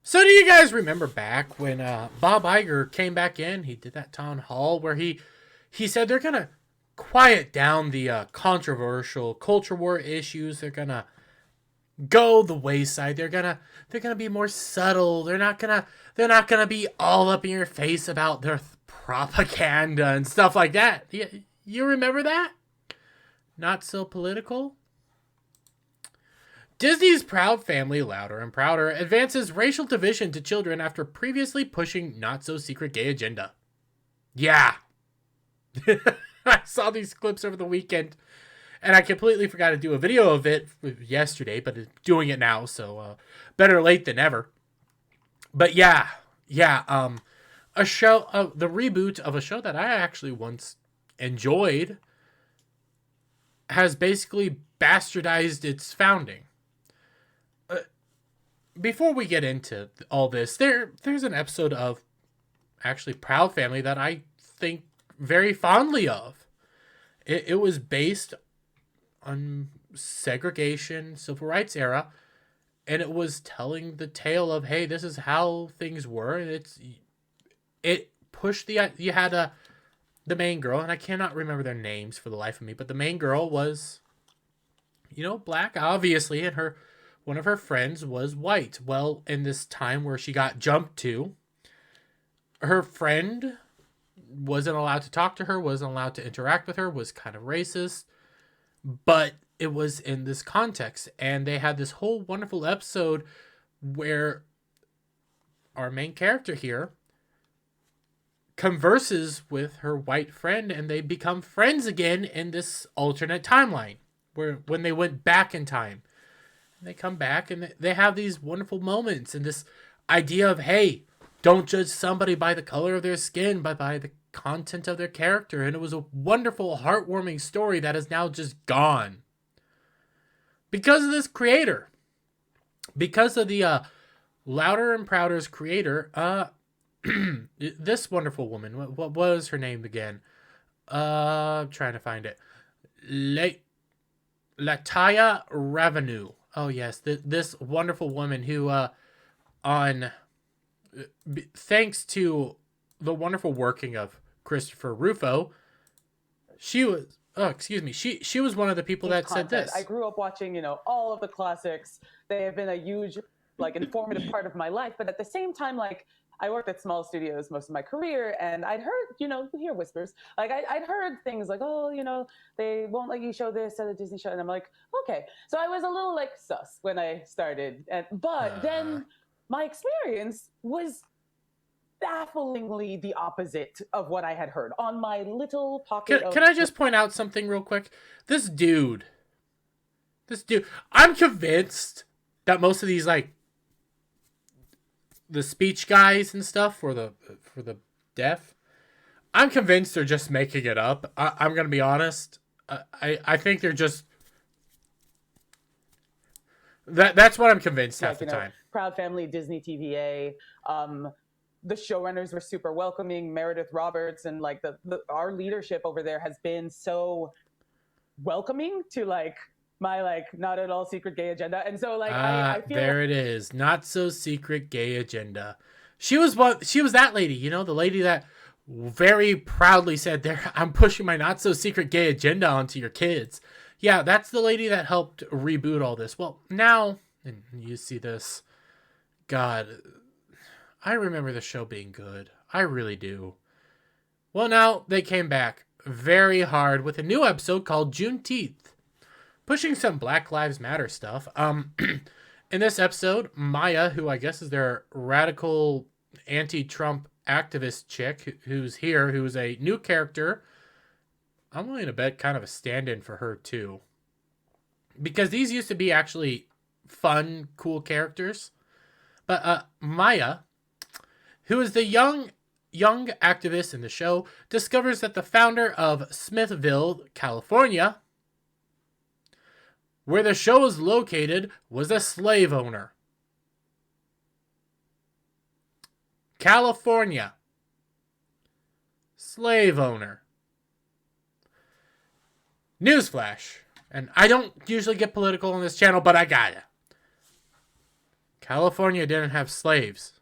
So do you guys remember back when Bob Iger came back in? He did that town hall where he said they're gonna quiet down the controversial culture war issues. They're gonna go the wayside. They're gonna be more subtle. They're not gonna be all up in your face about their propaganda and stuff like that. You remember that? Not so political. Disney's Proud Family, Louder and Prouder, advances racial division to children after previously pushing not-so-secret gay agenda. Yeah. I saw these clips over the weekend, and I completely forgot to do a video of it yesterday, but doing it now, so better late than never. But yeah, a show, the reboot of a show that I actually once enjoyed has basically bastardized its founding. Before we get into all this, there's an episode of actually Proud Family that I think very fondly of. It was based on segregation, civil rights era, and it was telling the tale of, hey, this is how things were, and it pushed you had the main girl, and I cannot remember their names for the life of me, but the main girl was, black, obviously, and one of her friends was white. Well, in this time where she got jumped to, her friend wasn't allowed to talk to her, wasn't allowed to interact with her, was kind of racist, but it was in this context. And they had this whole wonderful episode where our main character here converses with her white friend and they become friends again in this alternate timeline where when they went back in time. They come back and they have these wonderful moments and this idea of, hey, don't judge somebody by the color of their skin, but by the content of their character. And it was a wonderful, heartwarming story that is now just gone. Because of this creator. Because of the Louder and Prouder's creator, this wonderful woman, what was her name again? I'm trying to find it. Lataya Revenue. Oh yes, this wonderful woman who, thanks to the wonderful working of Christopher Rufo, she was. Oh, excuse me. She was one of the people that said this. I grew up watching, all of the classics. They have been a huge, informative part of my life. But at the same time, I worked at small studios most of my career, and I'd heard, you hear whispers. I'd heard things like, oh, they won't let you show this at a Disney show. And I'm like, okay. So I was a little sus when I started. But then my experience was bafflingly the opposite of what I had heard on my little pocket. Can I just point out something real quick? This dude, I'm convinced that most of these the speech guys and stuff for the deaf, I'm convinced they're just making it up. I'm gonna be honest. I think they're just that's what I'm convinced half the time. Proud Family, Disney TVA. The showrunners were super welcoming. Meredith Roberts and our leadership over there has been so welcoming to my not at all secret gay agenda. And so I feel there it is. Not so secret gay agenda. She was that lady, the lady that very proudly said, there, I'm pushing my not so secret gay agenda onto your kids. Yeah, that's the lady that helped reboot all this. Well, now, and you see this, God, I remember the show being good. I really do. Well, now they came back very hard with a new episode called Juneteenth, pushing some Black Lives Matter stuff. In this episode, Maya, who I guess is their radical anti-Trump activist chick who's here, who's a new character. I'm willing to bet kind of a stand-in for her too. Because these used to be actually fun, cool characters. But Maya, who is the young activist in the show, discovers that the founder of Smithville, California, where the show is located, was a slave owner. California. Slave owner. Newsflash. And I don't usually get political on this channel, but I gotta. California didn't have slaves.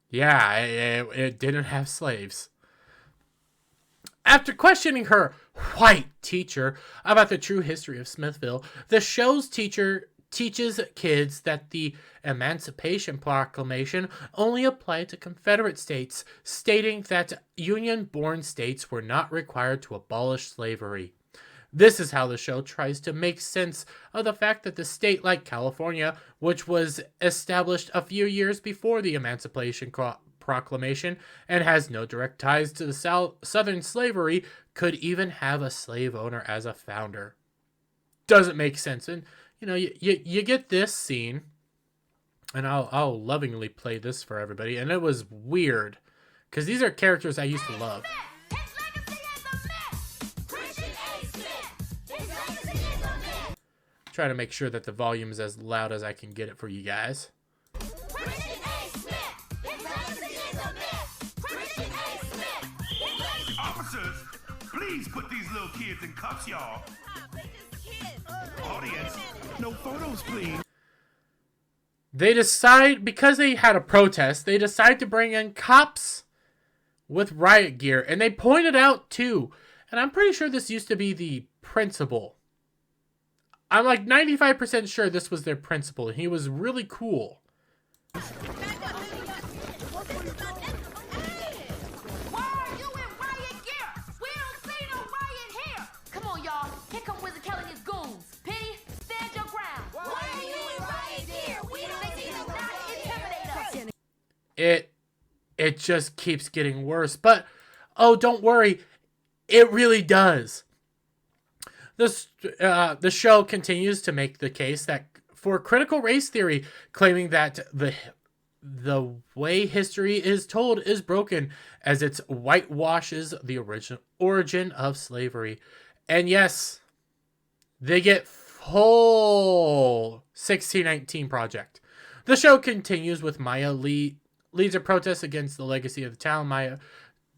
Yeah, it didn't have slaves. After questioning her white teacher about the true history of Smithville, the show's teacher teaches kids that the Emancipation Proclamation only applied to Confederate states, stating that Union-born states were not required to abolish slavery. This is how the show tries to make sense of the fact that the state like California, which was established a few years before the Emancipation Proclamation and has no direct ties to the Southern slavery, could even have a slave owner as a founder. Doesn't make sense. And, you know, you get this scene, and I'll lovingly play this for everybody, and it was weird, because these are characters I used to love. Try to make sure that the volume is as loud as I can get it for you guys. Officers, please put these little kids in cuffs, y'all. Audience, no photos, please. They decide, because they had a protest, they decide to bring in cops with riot gear. And they pointed out, too, and I'm pretty sure this used to be the principal. I'm like 95% sure this was their principal. He was really cool. Why are you in riot gear? We don't see no riot here. Come on, y'all. Here come Wizard Kelly and his goons. Penny, stand your ground. Why are you in riot gear? We don't see no not intimidate us. It just keeps getting worse. But, oh, don't worry. It really does. The show continues to make the case that for critical race theory, claiming that the way history is told is broken as it whitewashes the origin of slavery. And yes, they get full 1619 Project. The show continues with Maya leads a protest against the legacy of the town. Maya,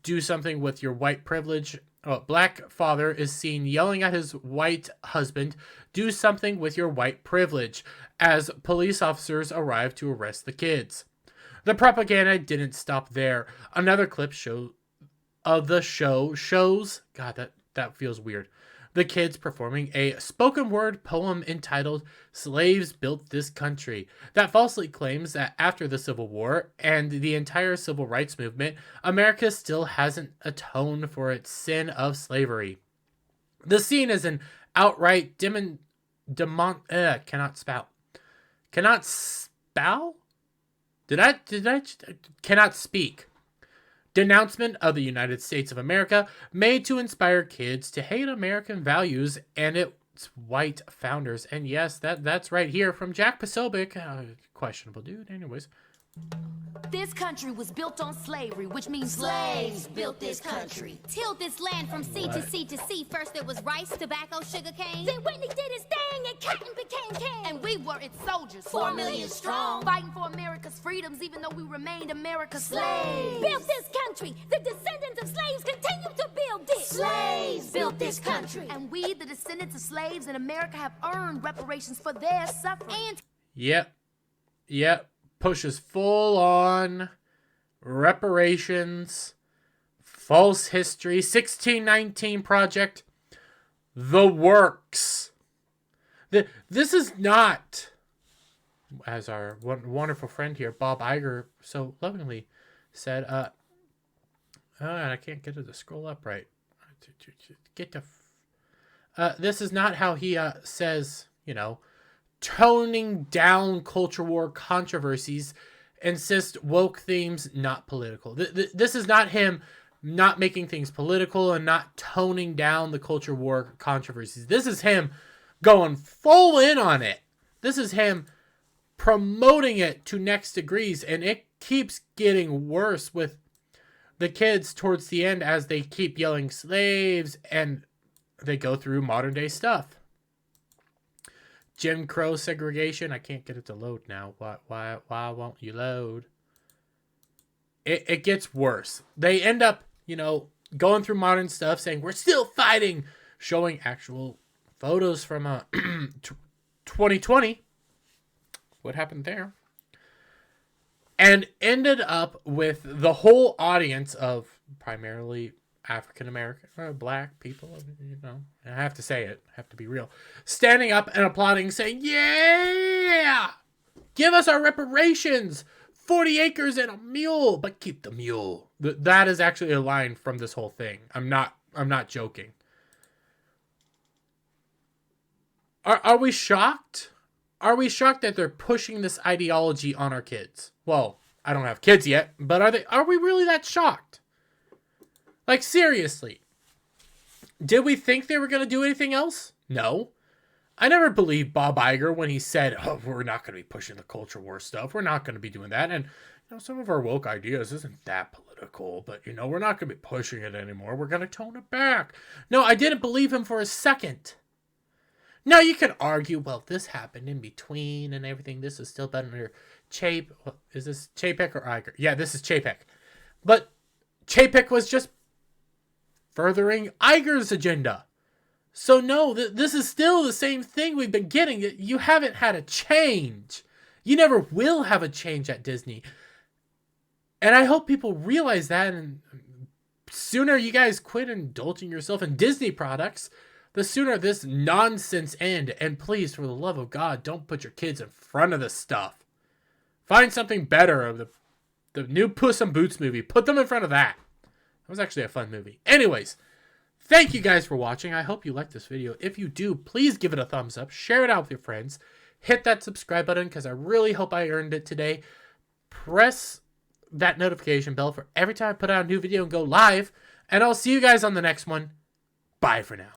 do something with your white privilege. Black father is seen yelling at his white husband, do something with your white privilege, as police officers arrive to arrest the kids. The propaganda didn't stop there. Another clip of the show shows, God, that feels weird, the kids performing a spoken word poem entitled Slaves Built This Country that falsely claims that after the Civil War and the entire civil rights movement, America still hasn't atoned for its sin of slavery. The scene is an outright cannot speak. Denouncement of the United States of America made to inspire kids to hate American values and its white founders. And yes, that's right here from Jack Posobiec. Questionable dude, anyways. This country was built on slavery, which means slaves built this country. Tilled this land from sea to sea to sea. First there was rice, tobacco, sugar cane. Then Whitney did his thing and cotton became king. And we were its soldiers, 4 million strong, fighting for America's freedoms, even though we remained America's slaves. Built this country. The descendants of slaves continue to build it. Slaves built this country. And we, the descendants of slaves in America, have earned reparations for their suffering. Yep. Pushes full on reparations, false history, 1619 Project, the works. This is not, as our wonderful friend here, Bob Iger, so lovingly said, and I can't get it to scroll up right. This is not how he says, toning down culture war controversies, insist woke themes not political. This is not him not making things political and not toning down the culture war controversies. This is him going full in on it. This is him promoting it to next degrees, and it keeps getting worse with the kids towards the end as they keep yelling slaves and they go through modern day stuff. Jim Crow segregation. I can't get it to load now. Why won't you load? It gets worse. They end up, going through modern stuff saying we're still fighting, showing actual photos from 2020. What happened there? And ended up with the whole audience of primarily African American, black people, you know, I have to say it, I have to be real, standing up and applauding, saying, yeah, give us our reparations, 40 acres and a mule, but keep the mule. That is actually a line from this whole thing. I'm not joking. Are we shocked? Are we shocked that they're pushing this ideology on our kids? Well, I don't have kids yet, but are we really that shocked? Like, seriously. Did we think they were going to do anything else? No. I never believed Bob Iger when he said, oh, we're not going to be pushing the culture war stuff. We're not going to be doing that. And, you know, some of our woke ideas isn't that political, but, you know, we're not going to be pushing it anymore. We're going to tone it back. No, I didn't believe him for a second. Now, you can argue, well, this happened in between and everything. This is still better. Is this Chapek or Iger? Yeah, this is Chapek. But Chapek was just furthering Iger's agenda. So no, this is still the same thing we've been getting. You haven't had a change. You never will have a change at Disney. And I hope people realize that, and sooner you guys quit indulging yourself in Disney products, the sooner this nonsense end. And please, for the love of God, don't put your kids in front of this stuff. Find something better of the new Puss in Boots movie. Put them in front of that. That was actually a fun movie. Anyways, thank you guys for watching. I hope you liked this video. If you do, please give it a thumbs up. Share it out with your friends. Hit that subscribe button because I really hope I earned it today. Press that notification bell for every time I put out a new video and go live. And I'll see you guys on the next one. Bye for now.